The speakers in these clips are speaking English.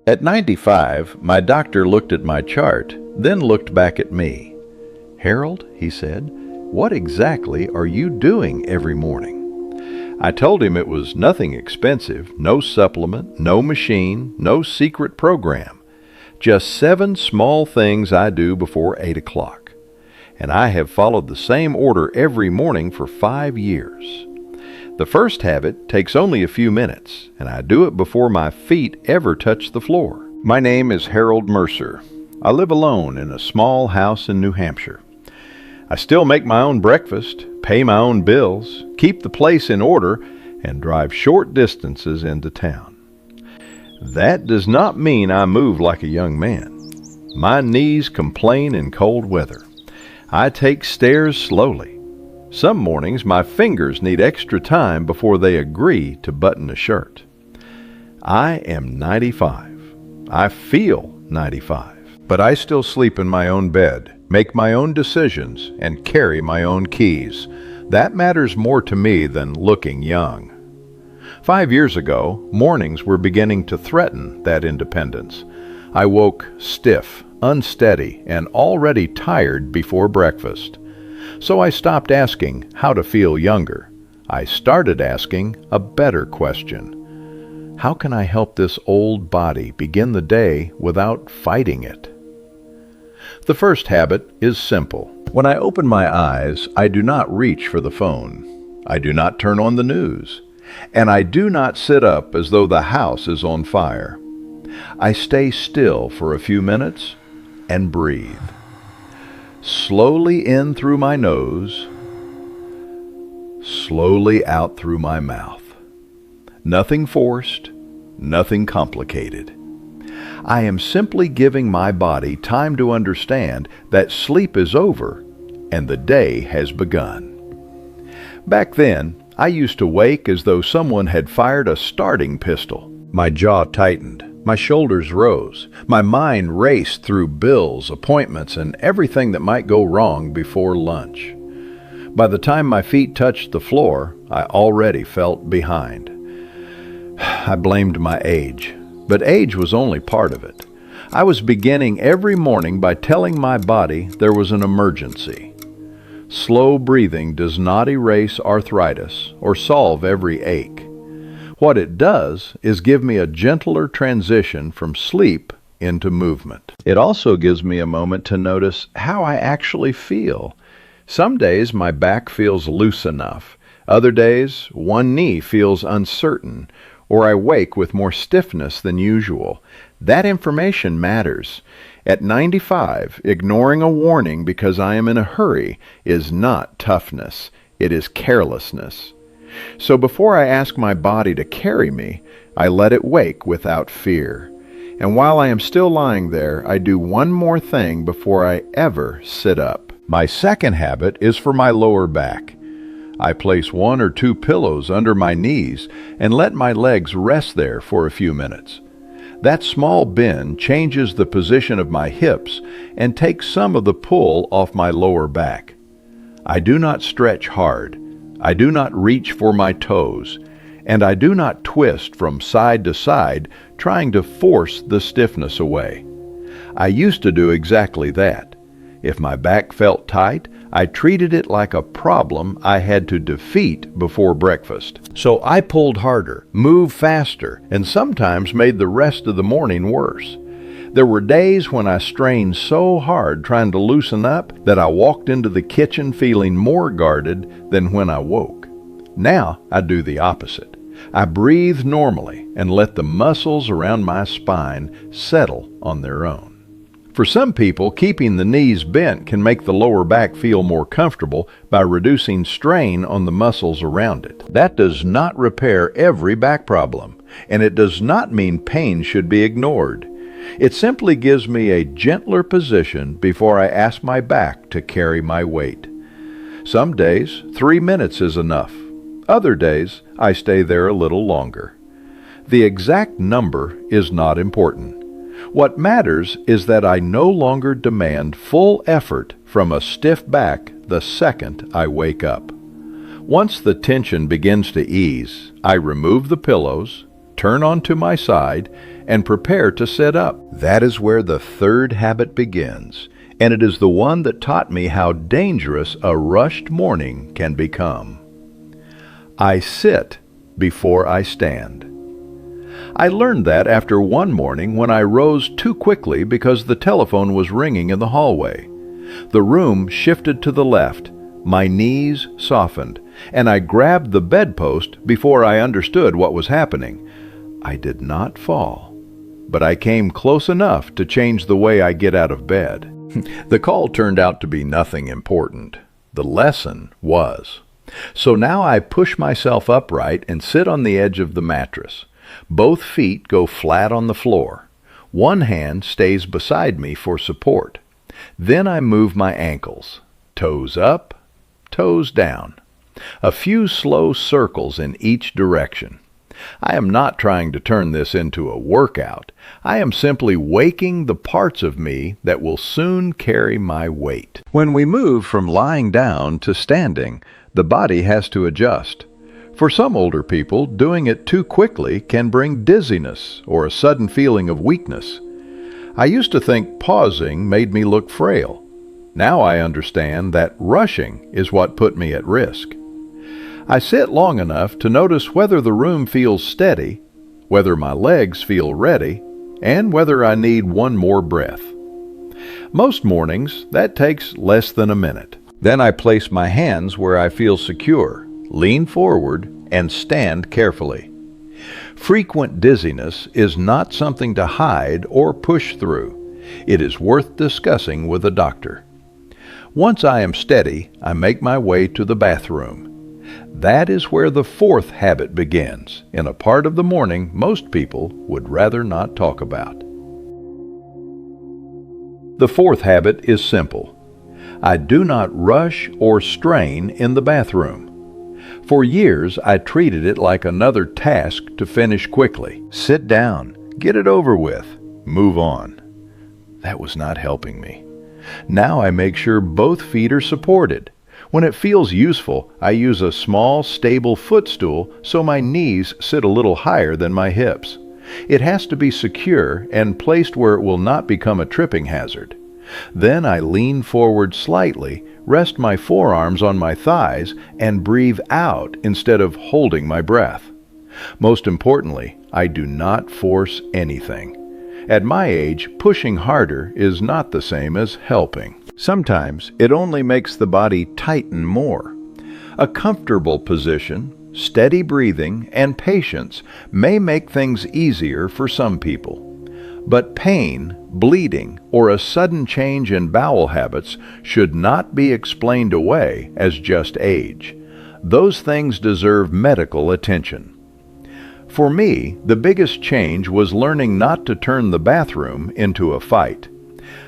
At 95, my doctor looked at my chart, then looked back at me. "Harold," he said, "what exactly are you doing every morning?" I told him it was nothing expensive, no supplement, no machine, no secret program. Just 7 small things I do before 8 o'clock. And I have followed the same order every morning for 5 years. The first habit takes only a few minutes, and I do it before my feet ever touch the floor. My name is Harold Mercer. I live alone in a small house in New Hampshire. I still make my own breakfast, pay my own bills, keep the place in order, and drive short distances into town. That does not mean I move like a young man. My knees complain in cold weather. I take stairs slowly. Some mornings my fingers need extra time before they agree to button a shirt. I am 95. I feel 95. But I still sleep in my own bed, make my own decisions, and carry my own keys. That matters more to me than looking young. 5 years ago, mornings were beginning to threaten that independence. I woke stiff, unsteady, and already tired before breakfast. So I stopped asking how to feel younger. I started asking a better question. How can I help this old body begin the day without fighting it? The first habit is simple. When I open my eyes, I do not reach for the phone. I do not turn on the news. And I do not sit up as though the house is on fire. I stay still for a few minutes and breathe. Slowly in through my nose, slowly out through my mouth. Nothing forced, nothing complicated. I am simply giving my body time to understand that sleep is over and the day has begun. Back then, I used to wake as though someone had fired a starting pistol. My jaw tightened. My shoulders rose. My mind raced through bills, appointments, and everything that might go wrong before lunch. By the time my feet touched the floor, I already felt behind. I blamed my age, but age was only part of it. I was beginning every morning by telling my body there was an emergency. Slow breathing does not erase arthritis or solve every ache. What it does is give me a gentler transition from sleep into movement. It also gives me a moment to notice how I actually feel. Some days my back feels loose enough. Other days, one knee feels uncertain, or I wake with more stiffness than usual. That information matters. At 95, ignoring a warning because I am in a hurry is not toughness. It is carelessness. So before I ask my body to carry me, I let it wake without fear. And while I am still lying there, I do one more thing before I ever sit up. My second habit is for my lower back. I place 1 or 2 pillows under my knees and let my legs rest there for a few minutes. That small bend changes the position of my hips and takes some of the pull off my lower back. I do not stretch hard. I do not reach for my toes, and I do not twist from side to side trying to force the stiffness away. I used to do exactly that. If my back felt tight, I treated it like a problem I had to defeat before breakfast. So I pulled harder, moved faster, and sometimes made the rest of the morning worse. There were days when I strained so hard trying to loosen up that I walked into the kitchen feeling more guarded than when I woke. Now I do the opposite. I breathe normally and let the muscles around my spine settle on their own. For some people, keeping the knees bent can make the lower back feel more comfortable by reducing strain on the muscles around it. That does not repair every back problem, and it does not mean pain should be ignored. It simply gives me a gentler position before I ask my back to carry my weight. Some days, 3 minutes is enough. Other days, I stay there a little longer. The exact number is not important. What matters is that I no longer demand full effort from a stiff back the second I wake up. Once the tension begins to ease, I remove the pillows, turn onto my side, and prepare to sit up. That is where the third habit begins, and it is the one that taught me how dangerous a rushed morning can become. I sit before I stand. I learned that after one morning when I rose too quickly because the telephone was ringing in the hallway. The room shifted to the left, my knees softened, and I grabbed the bedpost before I understood what was happening. I did not fall, but I came close enough to change the way I get out of bed. The call turned out to be nothing important. The lesson was. So now I push myself upright and sit on the edge of the mattress. Both feet go flat on the floor. One hand stays beside me for support. Then I move my ankles. Toes up, toes down. A few slow circles in each direction. I am not trying to turn this into a workout. I am simply waking the parts of me that will soon carry my weight. When we move from lying down to standing, the body has to adjust. For some older people, doing it too quickly can bring dizziness or a sudden feeling of weakness. I used to think pausing made me look frail. Now I understand that rushing is what put me at risk. I sit long enough to notice whether the room feels steady, whether my legs feel ready, and whether I need one more breath. Most mornings, that takes less than a minute. Then I place my hands where I feel secure, lean forward, and stand carefully. Frequent dizziness is not something to hide or push through. It is worth discussing with a doctor. Once I am steady, I make my way to the bathroom. That is where the fourth habit begins, in a part of the morning most people would rather not talk about. The fourth habit is simple. I do not rush or strain in the bathroom. For years, I treated it like another task to finish quickly. Sit down, get it over with, move on. That was not helping me. Now I make sure both feet are supported. When it feels useful, I use a small, stable footstool so my knees sit a little higher than my hips. It has to be secure and placed where it will not become a tripping hazard. Then I lean forward slightly, rest my forearms on my thighs, and breathe out instead of holding my breath. Most importantly, I do not force anything. At my age, pushing harder is not the same as helping. Sometimes it only makes the body tighten more. A comfortable position, steady breathing, and patience may make things easier for some people. But pain, bleeding, or a sudden change in bowel habits should not be explained away as just age. Those things deserve medical attention. For me, the biggest change was learning not to turn the bathroom into a fight.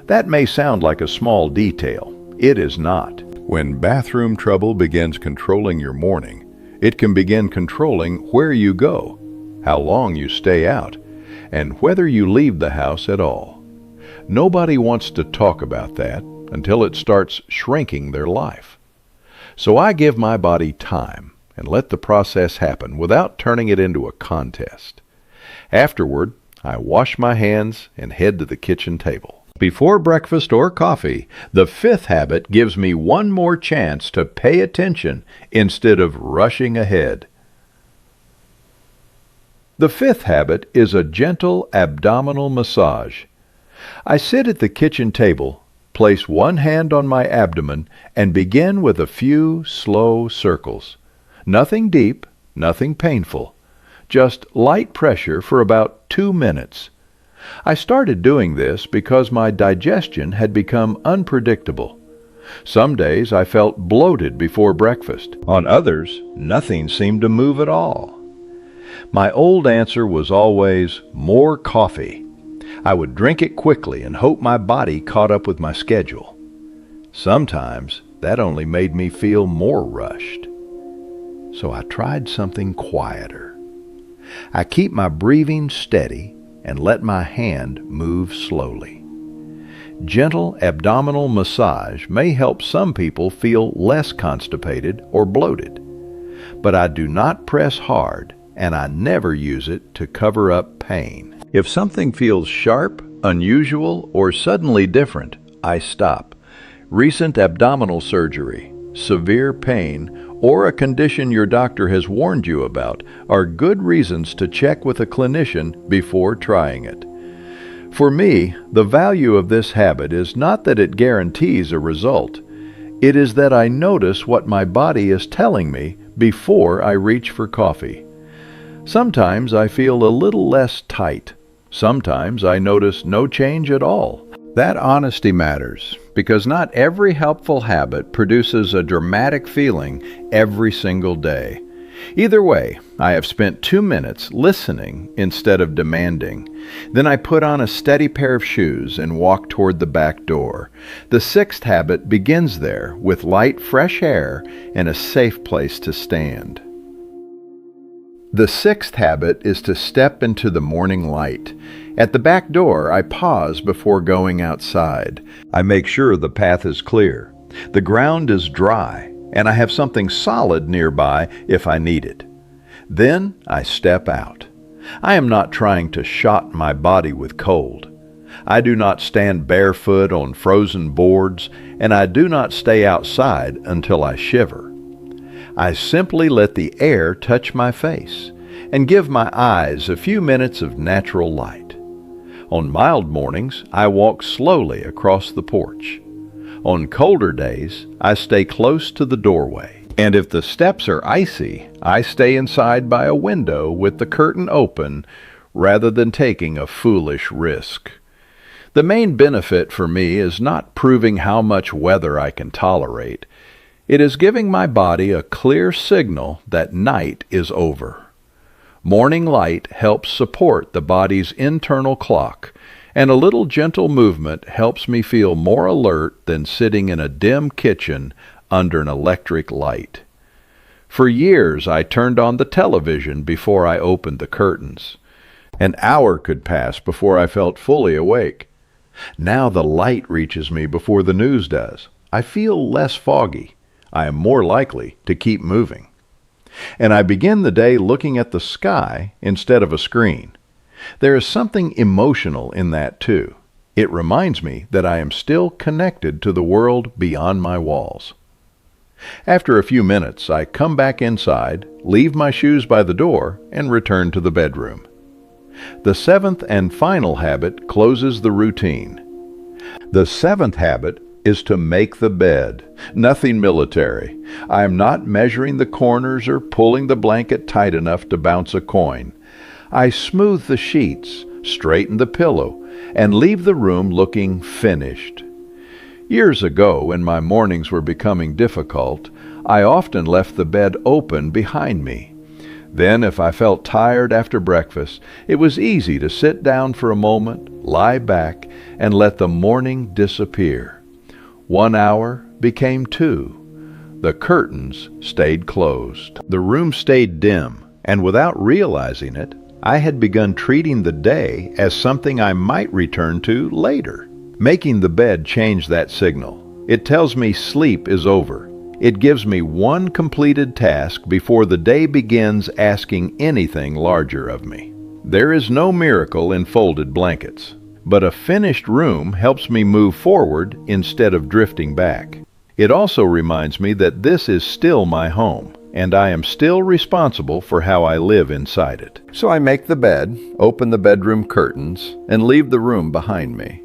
That may sound like a small detail. It is not. When bathroom trouble begins controlling your morning, it can begin controlling where you go, how long you stay out, and whether you leave the house at all. Nobody wants to talk about that until it starts shrinking their life. So I give my body time and let the process happen without turning it into a contest. Afterward, I wash my hands and head to the kitchen table. Before breakfast or coffee, the fifth habit gives me one more chance to pay attention instead of rushing ahead. The fifth habit is a gentle abdominal massage. I sit at the kitchen table, place one hand on my abdomen, and begin with a few slow circles. Nothing deep, nothing painful, just light pressure for about 2 minutes. I started doing this because my digestion had become unpredictable. Some days I felt bloated before breakfast. On others, nothing seemed to move at all. My old answer was always more coffee. I would drink it quickly and hope my body caught up with my schedule. Sometimes that only made me feel more rushed. So I tried something quieter. I keep my breathing steady and let my hand move slowly. Gentle abdominal massage may help some people feel less constipated or bloated, but I do not press hard, and I never use it to cover up pain. If something feels sharp, unusual, or suddenly different, I stop. Recent abdominal surgery, severe pain, or a condition your doctor has warned you about are good reasons to check with a clinician before trying it. For me, the value of this habit is not that it guarantees a result. It is that I notice what my body is telling me before I reach for coffee. Sometimes I feel a little less tight. Sometimes I notice no change at all. That honesty matters, because not every helpful habit produces a dramatic feeling every single day. Either way, I have spent 2 minutes listening instead of demanding. Then I put on a steady pair of shoes and walk toward the back door. The 6th habit begins there, with light, fresh air and a safe place to stand. The 6th habit is to step into the morning light. At the back door, I pause before going outside. I make sure the path is clear, the ground is dry, and I have something solid nearby if I need it. Then I step out. I am not trying to shot my body with cold. I do not stand barefoot on frozen boards, and I do not stay outside until I shiver. I simply let the air touch my face and give my eyes a few minutes of natural light. On mild mornings, I walk slowly across the porch. On colder days, I stay close to the doorway. And if the steps are icy, I stay inside by a window with the curtain open rather than taking a foolish risk. The main benefit for me is not proving how much weather I can tolerate. It is giving my body a clear signal that night is over. Morning light helps support the body's internal clock, and a little gentle movement helps me feel more alert than sitting in a dim kitchen under an electric light. For years I turned on the television before I opened the curtains. An hour could pass before I felt fully awake. Now the light reaches me before the news does. I feel less foggy. I am more likely to keep moving. And I begin the day looking at the sky instead of a screen. There is something emotional in that too. It reminds me that I am still connected to the world beyond my walls. After a few minutes, I come back inside, leave my shoes by the door, and return to the bedroom. The 7th and final habit closes the routine. The 7th habit is to make the bed. Nothing military. I am not measuring the corners or pulling the blanket tight enough to bounce a coin. I smooth the sheets, straighten the pillow, and leave the room looking finished. Years ago, when my mornings were becoming difficult, I often left the bed open behind me. Then, if I felt tired after breakfast, it was easy to sit down for a moment, lie back, and let the morning disappear. 1 hour became 2. The curtains stayed closed. The room stayed dim, and without realizing it, I had begun treating the day as something I might return to later. Making the bed changed that signal. It tells me sleep is over. It gives me one completed task before the day begins asking anything larger of me. There is no miracle in folded blankets, but a finished room helps me move forward instead of drifting back. It also reminds me that this is still my home, and I am still responsible for how I live inside it. So I make the bed, open the bedroom curtains, and leave the room behind me.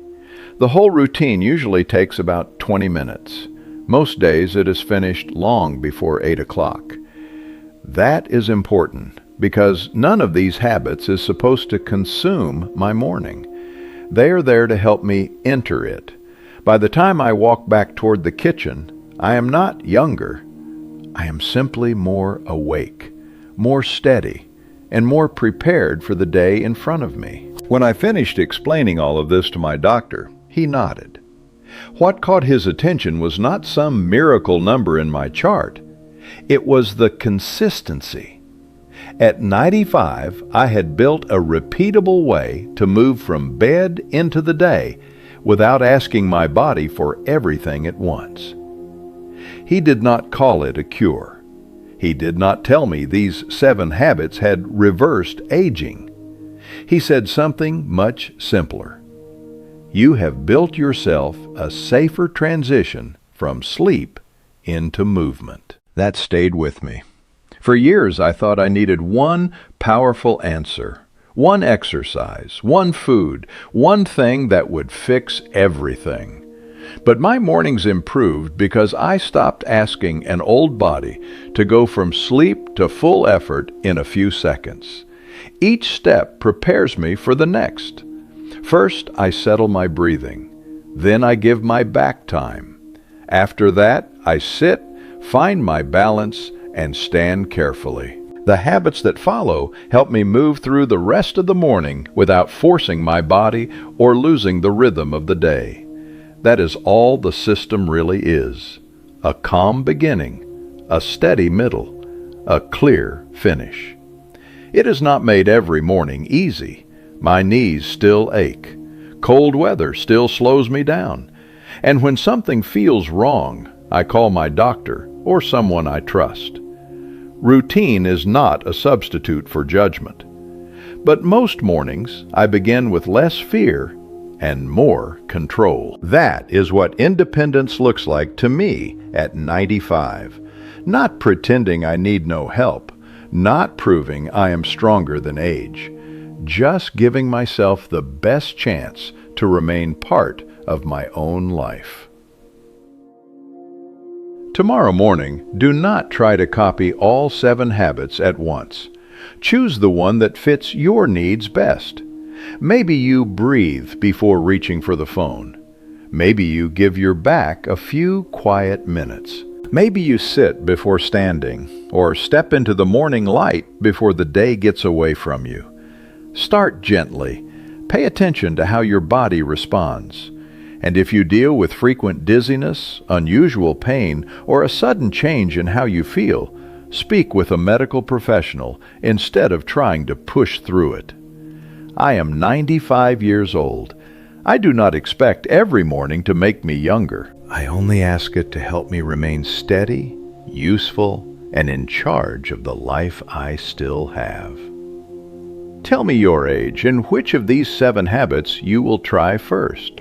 The whole routine usually takes about 20 minutes. Most days it is finished long before 8 o'clock. That is important, because none of these habits is supposed to consume my morning. They are there to help me enter it. By the time I walk back toward the kitchen, I am not younger. I am simply more awake, more steady, and more prepared for the day in front of me. When I finished explaining all of this to my doctor, he nodded. What caught his attention was not some miracle number in my chart. It was the consistency. At 95, I had built a repeatable way to move from bed into the day without asking my body for everything at once. He did not call it a cure. He did not tell me these 7 habits had reversed aging. He said something much simpler. You have built yourself a safer transition from sleep into movement. That stayed with me. For years I thought I needed one powerful answer, one exercise, one food, one thing that would fix everything. But my mornings improved because I stopped asking an old body to go from sleep to full effort in a few seconds. Each step prepares me for the next. First, I settle my breathing. Then I give my back time. After that, I sit, find my balance, and stand carefully. The habits that follow help me move through the rest of the morning without forcing my body or losing the rhythm of the day. That is all the system really is. A calm beginning, a steady middle, a clear finish. It is not made every morning easy. My knees still ache. Cold weather still slows me down. And when something feels wrong, I call my doctor or someone I trust. Routine is not a substitute for judgment. But most mornings, I begin with less fear and more control. That is what independence looks like to me at 95. Not pretending I need no help, not proving I am stronger than age, just giving myself the best chance to remain part of my own life. Tomorrow morning, do not try to copy all 7 habits at once. Choose the one that fits your needs best. Maybe you breathe before reaching for the phone. Maybe you give your back a few quiet minutes. Maybe you sit before standing, or step into the morning light before the day gets away from you. Start gently. Pay attention to how your body responds. And if you deal with frequent dizziness, unusual pain, or a sudden change in how you feel, speak with a medical professional instead of trying to push through it. I am 95 years old. I do not expect every morning to make me younger. I only ask it to help me remain steady, useful, and in charge of the life I still have. Tell me your age and which of these 7 habits you will try first.